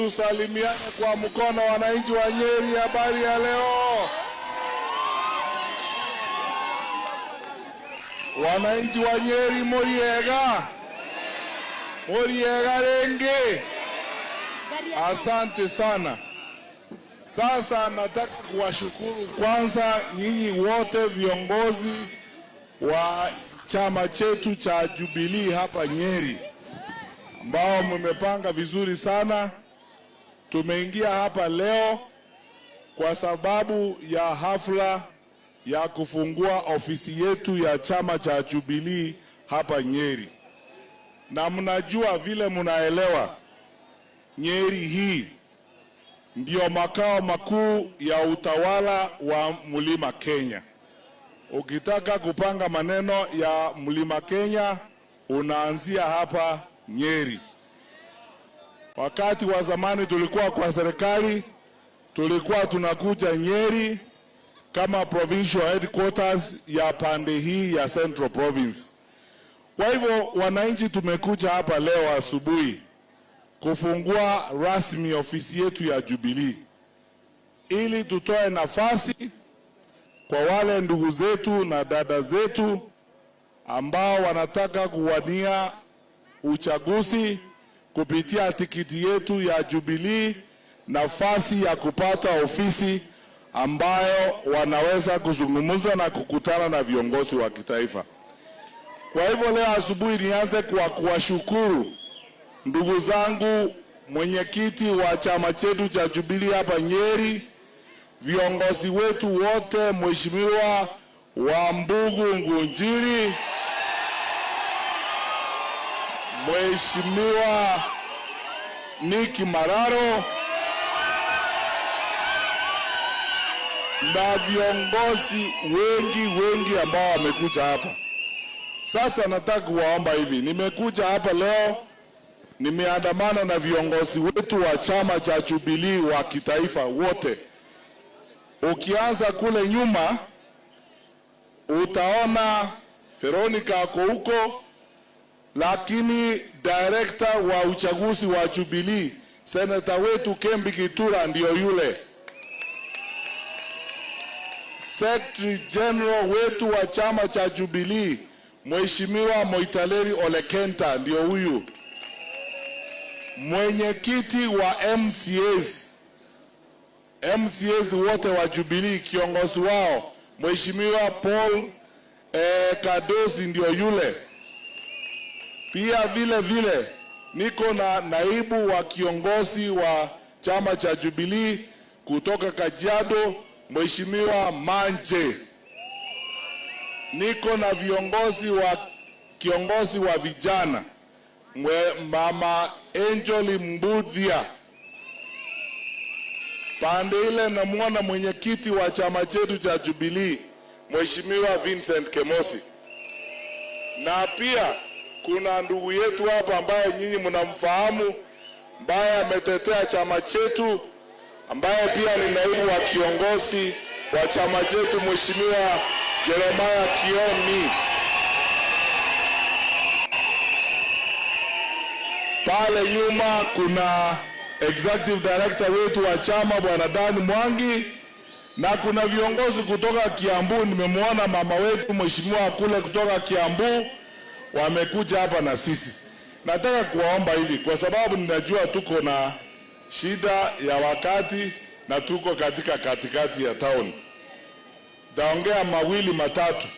tusalimiane kwa mkono, wananchi wa Nyeri. Habari ya leo, wananchi wa Nyeri, muriega renge. Asante sana. Sasa nataka kuwashukuru kwanza nyinyi wote viongozi wa chama chetu cha Jubilee hapa Nyeri, ambao mmepanga vizuri sana. Tumeingia hapa leo kwa sababu ya hafla ya kufungua ofisi yetu ya chama cha Jubilee hapa Nyeri. Na mnajua vile mnaelewa, Nyeri hii ndio makao makuu ya utawala wa Mlima Kenya. Ukitaka kupanga maneno ya Mlima Kenya unaanzia hapa Nyeri. Wakati wa zamani tulikuwa kwa serikali, tulikuwa tunakuja Nyeri kama provincial headquarters ya pande hii ya Central Province. Kwa hivyo wananchi tumekuja hapa leo asubuhi kufungua rasmi ofisi yetu ya Jubilee, ili tutoe nafasi kwa wale ndugu zetu na dada zetu ambao wanataka kuwania uchaguzi kupitia tikiti yetu ya Jubilee, nafasi ya kupata ofisi ambayo wanaweza kuzungumza na kukutana na viongozi wa kitaifa. Kwa hivyo leo asubuhi nianze kwa kuwashukuru ndugu zangu, mwenyekiti wa chama chetu cha Jubilee hapa Nyeri, viongozi wetu wote, Mheshimiwa Wambugu Ngunjiri, Mheshimiwa Nick Mararo na viongozi wengi ambao wamekuja hapa. Sasa nataka kuwaomba hivi, nimekuja hapa leo, nimeandamana na viongozi wetu wa chama cha Jubilee wa kitaifa wote. Ukianza kule nyuma utaona Veronica ako huko, lakini director wa uchaguzi wa Jubilee, Senator wetu Kembi Kitura ndio yule. Secretary General wetu wa chama cha Jubilee, Mheshimiwa Moitaleri Olekenta ndio huyu. Mwenyekiti wa MCAs wote wa Jubilee, kiongozi wao Mheshimiwa Paul Kadosi ndio yule. Pia vile niko na naibu wa kiongozi wa chama cha Jubilee kutoka Kajiado, Mheshimiwa Manje. Niko na kiongozi wa vijana, Mama Angel Mbudhia. Pande ile namuona mwenyekiti wa chama chetu cha Jubilee, Mheshimiwa Vincent Kemosi. Na pia kuna ndugu yetu hapa ambaye nyinyi mnamfahamu, ambaye ametetea chama chetu, ambaye pia ni naibu wa kiongozi wa chama chetu, Mheshimiwa Jeremiah Kioni. Pale nyuma kuna executive director wetu wa chama Bwana Dan Mwangi, na kuna viongozi kutoka Kiambu. Nimemwona mama wetu Mheshimiwa Akule kutoka Kiambu, wamekuja hapa na sisi. Nataka kuwaomba hivi, kwa sababu ninajua tuko na shida ya wakati na tuko katikati ya town. Taongea mawili matatu,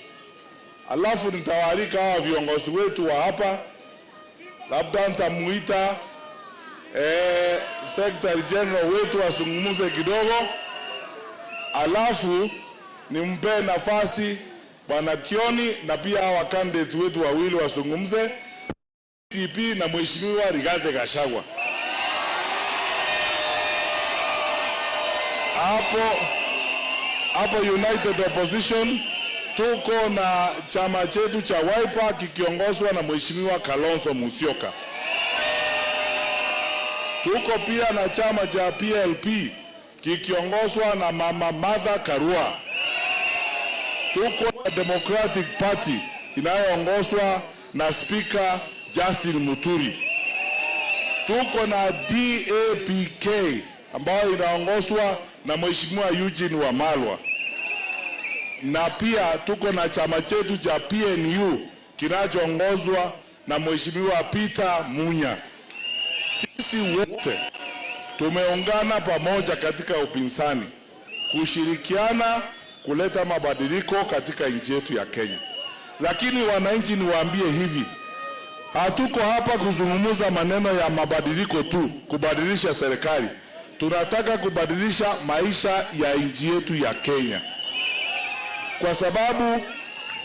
alafu nitawaalika hawa viongozi wetu wa hapa. Labda nitamuita Secretary General wetu azungumze kidogo, alafu nimpe nafasi Bwana Kioni na pia hawa candidates wetu wawili wazungumze, CP na Mheshimiwa Rigathi Gachagua. Hapo United Opposition tuko na chama chetu cha Wiper kikiongozwa na Mheshimiwa Kalonzo Musyoka. Tuko pia na chama cha PLP kikiongozwa na Mama Martha Karua. Tuko na Democratic Party inayoongozwa na Speaker Justin Muturi. tuko na DAPK ambayo inaongozwa na Mheshimiwa Eugene Wamalwa, na pia tuko na chama chetu cha PNU kinachoongozwa na Mheshimiwa Peter Munya. Sisi wote tumeungana pamoja katika upinzani kushirikiana kuleta mabadiliko katika nchi yetu ya Kenya. Lakini wananchi, niwaambie hivi, hatuko hapa kuzungumza maneno ya mabadiliko tu, kubadilisha serikali. Tunataka kubadilisha maisha ya nchi yetu ya Kenya, kwa sababu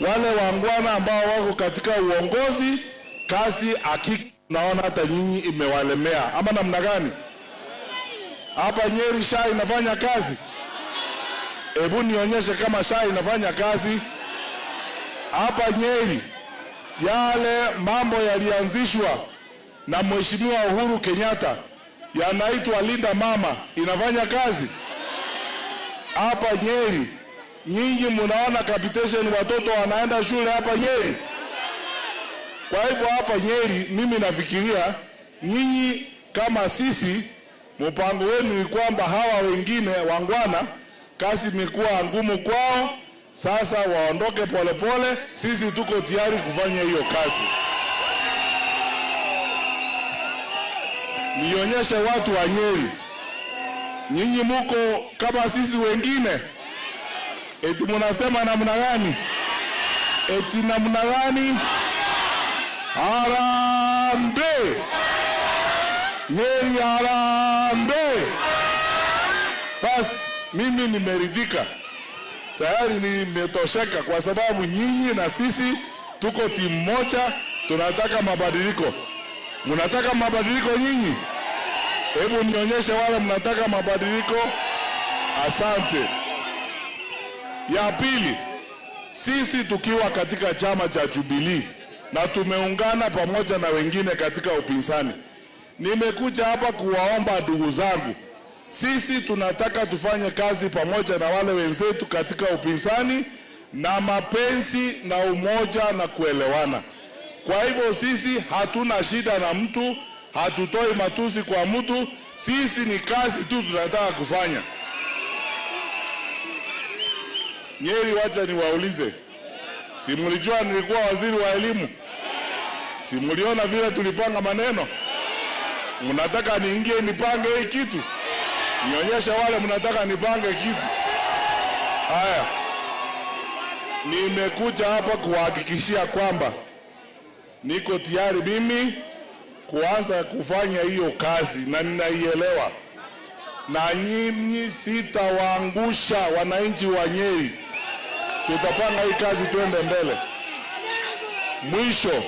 wale wangwana ambao wako katika uongozi, kazi hakika naona hata nyinyi imewalemea, ama namna gani? Hapa Nyeri SHA inafanya kazi? Hebu nionyeshe kama SHA inafanya kazi hapa Nyeri. Yale mambo yalianzishwa na Mheshimiwa Uhuru Kenyatta yanaitwa Linda Mama, inafanya kazi hapa Nyeri? Nyinyi mnaona capitation watoto wanaenda shule hapa Nyeri? Kwa hivyo hapa Nyeri, mimi nafikiria nyinyi kama sisi, mpango wenu ni kwamba hawa wengine wangwana kazi imekuwa ngumu kwao, sasa waondoke polepole. Sisi tuko tayari kufanya hiyo kazi. Nionyeshe watu wa Nyeri, nyinyi muko kama sisi wengine? Eti munasema namna gani? Eti namna gani? Harambee! Nyeri harambee! Basi mimi nimeridhika tayari, nimetosheka, kwa sababu nyinyi na sisi tuko timu moja, tunataka mabadiliko. Mnataka mabadiliko nyinyi? Hebu nionyeshe wale mnataka mabadiliko. Asante. Ya pili, sisi tukiwa katika chama cha Jubilee na tumeungana pamoja na wengine katika upinzani, nimekuja hapa kuwaomba ndugu zangu, sisi tunataka tufanye kazi pamoja na wale wenzetu katika upinzani na mapenzi na umoja na kuelewana. Kwa hivyo sisi hatuna shida na mtu, hatutoi matusi kwa mtu, sisi ni kazi tu tunataka kufanya. Nyeri, wacha niwaulize, si mlijua nilikuwa waziri wa elimu? Si mliona vile tulipanga maneno? Mnataka niingie nipange hii kitu? Nionyeshe wale mnataka nipange kitu. Haya, nimekuja hapa kuhakikishia kwamba niko tayari mimi kuanza kufanya hiyo kazi, na ninaielewa, na nyinyi sitawaangusha wananchi wa Nyeri. Tutapanga hii kazi tuende mbele. Mwisho,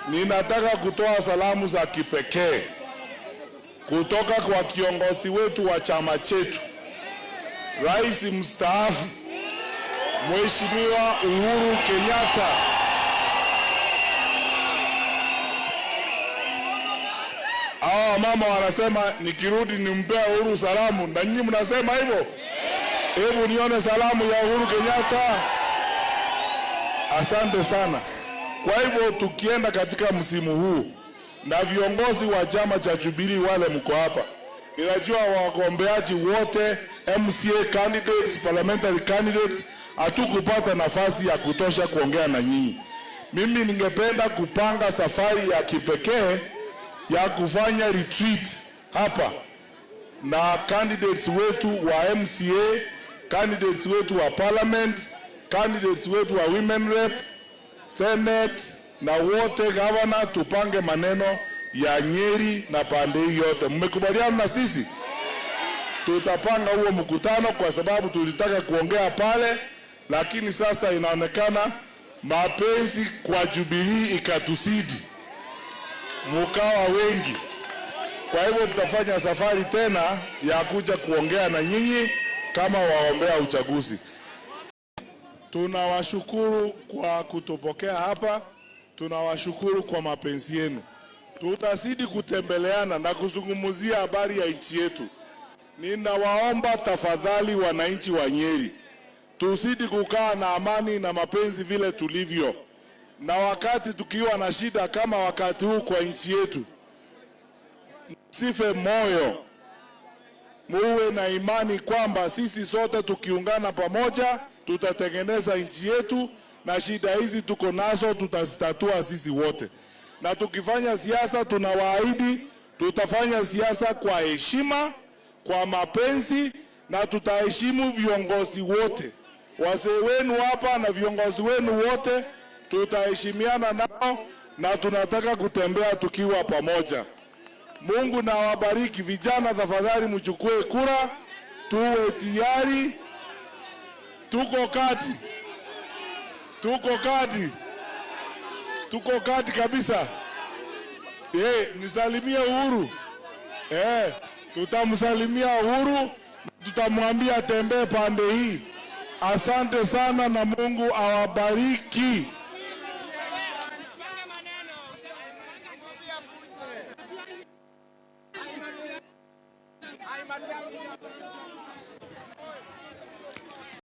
ninataka kutoa salamu za kipekee kutoka kwa kiongozi wetu wa chama chetu, Rais mstaafu Mheshimiwa Uhuru Kenyatta. Hawa mama wanasema nikirudi nimpea Uhuru salamu, na nyinyi mnasema hivyo? Hebu nione salamu ya Uhuru Kenyatta. Asante sana. Kwa hivyo tukienda katika msimu huu, na viongozi wa chama cha Jubilee wale mko hapa, ninajua wagombeaji wote, MCA candidates, parliamentary candidates, hatukupata nafasi ya kutosha kuongea na nyinyi. Mimi ningependa kupanga safari ya kipekee ya kufanya retreat hapa na candidates wetu wa MCA, candidates wetu wa parliament, candidates wetu wa women rep, senate na wote governor, tupange maneno ya Nyeri na pande hii yote. Mmekubaliana na sisi? Tutapanga huo mkutano kwa sababu tulitaka kuongea pale, lakini sasa inaonekana mapenzi kwa Jubilee ikatusidi, mkawa wengi. Kwa hivyo tutafanya safari tena ya kuja kuongea na nyinyi kama waombea uchaguzi. Tunawashukuru kwa kutupokea hapa, tunawashukuru kwa mapenzi yenu. Tutazidi kutembeleana na kuzungumzia habari ya nchi yetu. Ninawaomba tafadhali wananchi wa Nyeri, tuzidi kukaa na amani na mapenzi vile tulivyo. Na wakati tukiwa na shida kama wakati huu kwa nchi yetu, sife moyo, muwe na imani kwamba sisi sote tukiungana pamoja tutatengeneza nchi yetu, na shida hizi tuko nazo tutazitatua sisi wote. Na tukifanya siasa, tunawaahidi tutafanya siasa kwa heshima, kwa mapenzi, na tutaheshimu viongozi wote. Wazee wenu hapa na viongozi wenu wote tutaheshimiana nao, na tunataka kutembea tukiwa pamoja. Mungu na wabariki. Vijana, tafadhali mchukue kura, tuwe tayari. Tuko kati kabisa. Nisalimie Uhuru. Tutamsalimia Uhuru, tutamwambia tembee pande hii. Asante sana na Mungu awabariki. Ay, María.